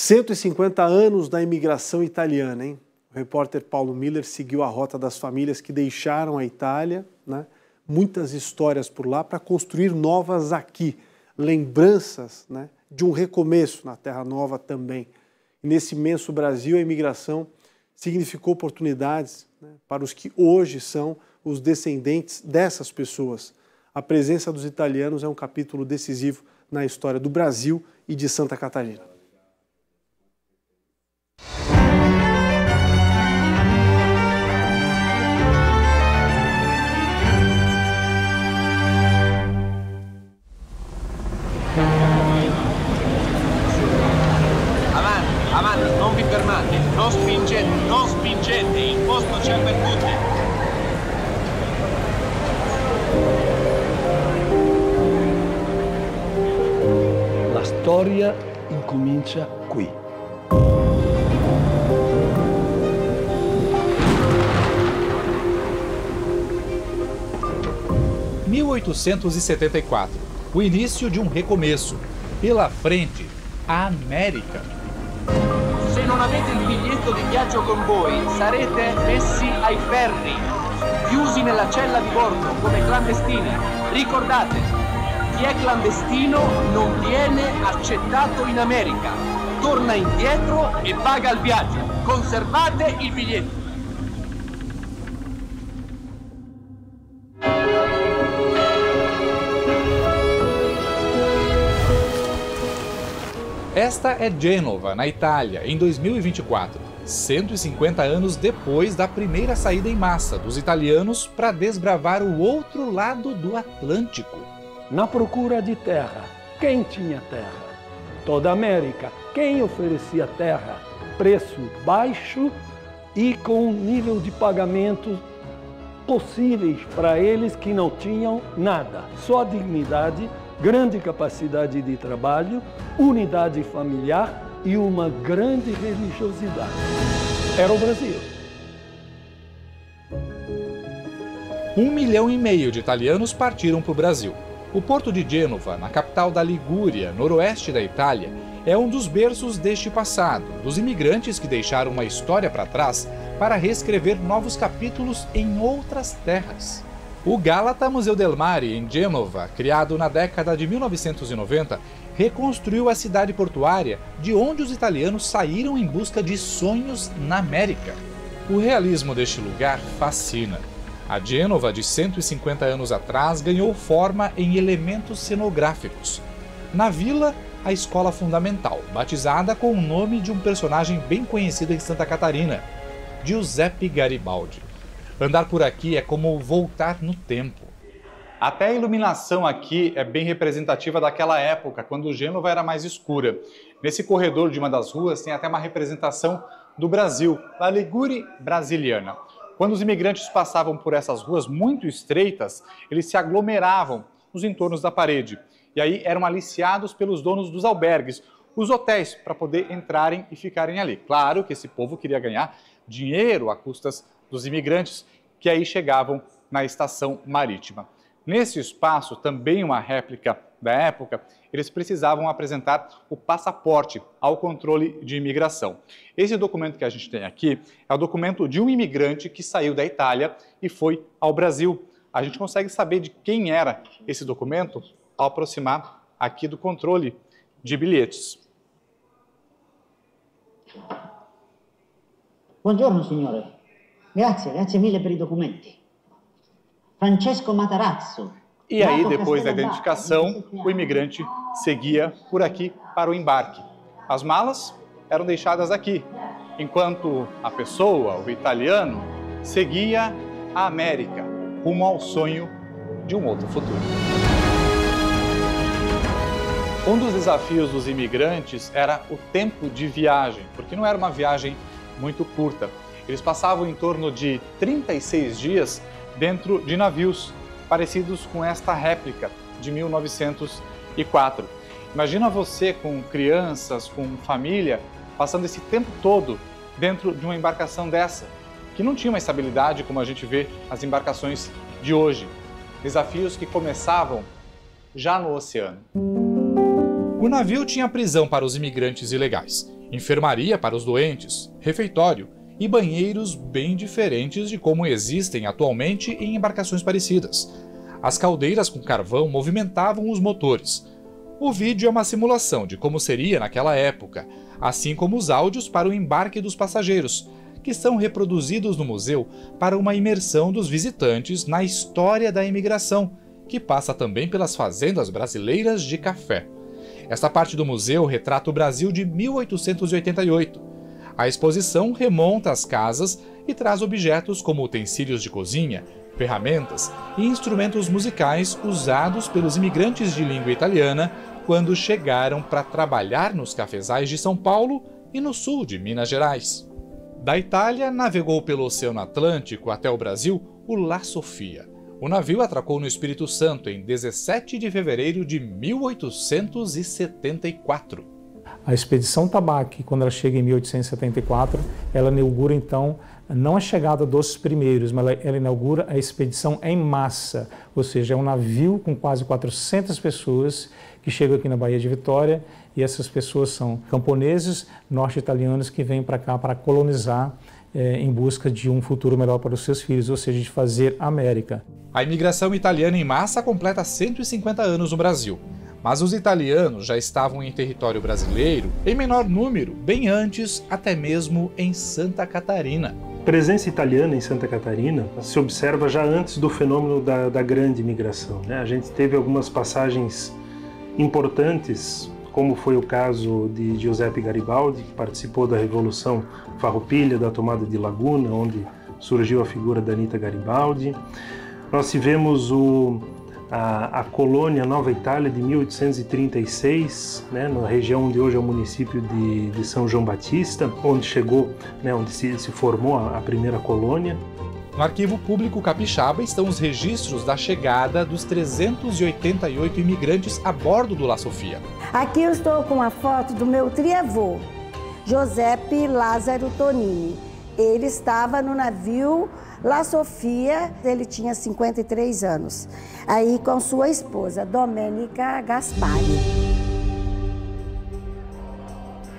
150 anos da imigração italiana, hein? O repórter Paulo Miller seguiu a rota das famílias que deixaram a Itália, né? Muitas histórias por lá para construir novas aqui, lembranças, né, de um recomeço na Terra Nova também. E nesse imenso Brasil, a imigração significou oportunidades, né, para os que hoje são os descendentes dessas pessoas. A presença dos italianos é um capítulo decisivo na história do Brasil e de Santa Catarina. Avanti, non vi fermate, non spingete, il posto c'è per tutti. La storia incomincia qui. – 1874, o início de um recomeço. Pela frente, a América. Se non avete il biglietto di viaggio con voi, sarete messi ai ferri, chiusi nella cella di bordo come clandestini. Ricordate, chi è clandestino non viene accettato in America. Torna indietro e paga il viaggio. Conservate il biglietto. Esta é Gênova, na Itália, em 2024, 150 anos depois da primeira saída em massa dos italianos para desbravar o outro lado do Atlântico. Na procura de terra, quem tinha terra? Toda a América, quem oferecia terra? Preço baixo e com nível de pagamento possíveis para eles que não tinham nada, só dignidade, grande capacidade de trabalho, unidade familiar e uma grande religiosidade. Era o Brasil. 1,5 milhão de italianos partiram para o Brasil. O porto de Gênova, na capital da Ligúria, noroeste da Itália, é um dos berços deste passado, dos imigrantes que deixaram uma história para trás para reescrever novos capítulos em outras terras. O Galata Museu del Mare, em Gênova, criado na década de 1990, reconstruiu a cidade portuária de onde os italianos saíram em busca de sonhos na América. O realismo deste lugar fascina. A Gênova de 150 anos atrás ganhou forma em elementos cenográficos. Na vila, a Escola Fundamental, batizada com o nome de um personagem bem conhecido em Santa Catarina, Giuseppe Garibaldi. Andar por aqui é como voltar no tempo. Até a iluminação aqui é bem representativa daquela época, quando Gênova era mais escura. Nesse corredor de uma das ruas tem até uma representação do Brasil, a Ligúria brasiliana. Quando os imigrantes passavam por essas ruas muito estreitas, eles se aglomeravam nos entornos da parede. E aí eram aliciados pelos donos dos albergues, os hotéis, para poder entrarem e ficarem ali. Claro que esse povo queria ganhar dinheiro a custas dos imigrantes que aí chegavam na estação marítima. Nesse espaço, também uma réplica da época, eles precisavam apresentar o passaporte ao controle de imigração. Esse documento que a gente tem aqui é o documento de um imigrante que saiu da Itália e foi ao Brasil. A gente consegue saber de quem era esse documento ao aproximar aqui do controle de bilhetes. Buongiorno signore. Grazie mille per i documenti. Francesco Matarazzo. E aí, depois da identificação, o imigrante seguia por aqui para o embarque. As malas eram deixadas aqui, enquanto a pessoa, o italiano, seguia a América, rumo ao sonho de um outro futuro. Um dos desafios dos imigrantes era o tempo de viagem, porque não era uma viagem muito curta. Eles passavam em torno de 36 dias dentro de navios parecidos com esta réplica de 1904. Imagina você com crianças, com família, passando esse tempo todo dentro de uma embarcação dessa, que não tinha uma estabilidade como a gente vê as embarcações de hoje. Desafios que começavam já no oceano. O navio tinha prisão para os imigrantes ilegais. enfermaria para os doentes, refeitório e banheiros bem diferentes de como existem atualmente em embarcações parecidas. As caldeiras com carvão movimentavam os motores. O vídeo é uma simulação de como seria naquela época, assim como os áudios para o embarque dos passageiros, que são reproduzidos no museu para uma imersão dos visitantes na história da imigração, que passa também pelas fazendas brasileiras de café. Esta parte do museu retrata o Brasil de 1888. A exposição remonta às casas e traz objetos como utensílios de cozinha, ferramentas e instrumentos musicais usados pelos imigrantes de língua italiana quando chegaram para trabalhar nos cafezais de São Paulo e no sul de Minas Gerais. Da Itália, navegou pelo Oceano Atlântico até o Brasil o La Sofia. O navio atracou no Espírito Santo em 17 de fevereiro de 1874. A expedição Tabaque, quando ela chega em 1874, ela inaugura então não a chegada dos primeiros, mas ela inaugura a expedição em massa, ou seja, é um navio com quase 400 pessoas que chegam aqui na Baía de Vitória, e essas pessoas são camponeses norte-italianos que vêm para cá para colonizar em busca de um futuro melhor para os seus filhos, ou seja, de fazer América. A imigração italiana em massa completa 150 anos no Brasil, mas os italianos já estavam em território brasileiro em menor número, bem antes, até mesmo em Santa Catarina. A presença italiana em Santa Catarina se observa já antes do fenômeno da grande imigração, né? A gente teve algumas passagens importantes, como foi o caso de Giuseppe Garibaldi, que participou da Revolução Farroupilha, da tomada de Laguna, onde surgiu a figura da Anita Garibaldi. Nós tivemos a colônia Nova Itália de 1836, né, na região onde hoje é o município de São João Batista, onde chegou, né, onde se formou a primeira colônia. No Arquivo Público Capixaba estão os registros da chegada dos 388 imigrantes a bordo do La Sofia. Aqui eu estou com uma foto do meu triavô, Giuseppe Lázaro Tonini. Ele estava no navio La Sofia, ele tinha 53 anos, aí com sua esposa, Domenica Gaspari.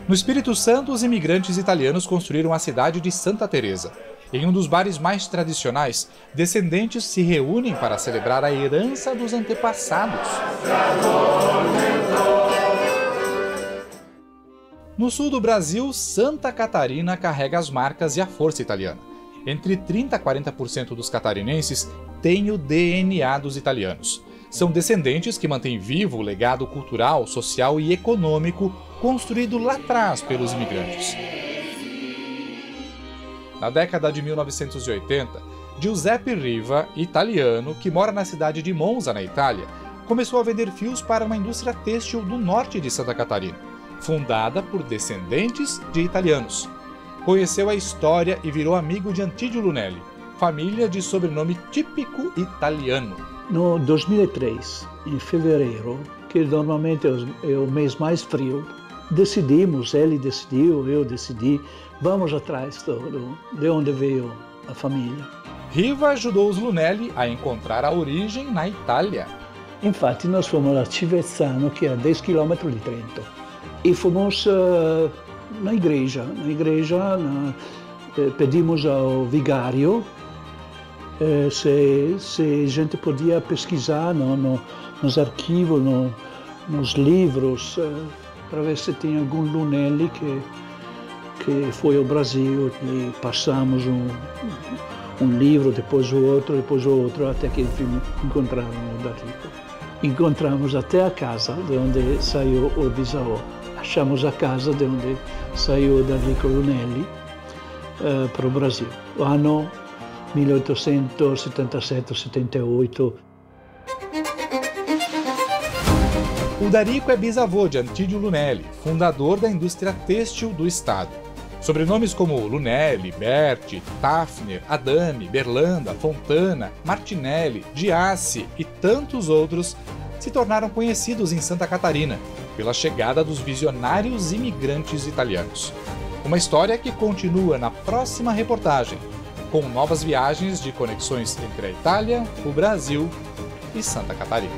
No Espírito Santo, os imigrantes italianos construíram a cidade de Santa Teresa. Em um dos bares mais tradicionais, descendentes se reúnem para celebrar a herança dos antepassados. No sul do Brasil, Santa Catarina carrega as marcas e a força italiana. Entre 30% a 40% dos catarinenses têm o DNA dos italianos. São descendentes que mantêm vivo o legado cultural, social e econômico construído lá atrás pelos imigrantes. Na década de 1980, Giuseppe Riva, italiano, que mora na cidade de Monza, na Itália, começou a vender fios para uma indústria têxtil do norte de Santa Catarina, fundada por descendentes de italianos. Conheceu a história e virou amigo de Antídio Lunelli, família de sobrenome típico italiano. No 2003, em fevereiro, que normalmente é o mês mais frio, decidimos, ele decidiu, eu decidi, vamos atrás de onde veio a família. Riva ajudou os Lunelli a encontrar a origem na Itália. Infatti nós fomos a Civezzano, que é a 10 km de Trento, e fomos na igreja, pedimos ao vigário se a gente podia pesquisar nos arquivos, nos livros, para ver se tinha algum Lunelli que foi ao Brasil, e passamos um livro, depois o outro, até que enfim encontramos o D'Arrico. Encontramos até a casa de onde saiu o bisavô. Achamos a casa de onde saiu o D'Arrico Lunelli para o Brasil. O ano 1877-78. O D'Arrico é bisavô de Antídio Lunelli, fundador da indústria têxtil do estado. Sobrenomes como Lunelli, Berti, Tafner, Adami, Berlanda, Fontana, Martinelli, Giassi e tantos outros se tornaram conhecidos em Santa Catarina pela chegada dos visionários imigrantes italianos. Uma história que continua na próxima reportagem, com novas viagens de conexões entre a Itália, o Brasil e Santa Catarina.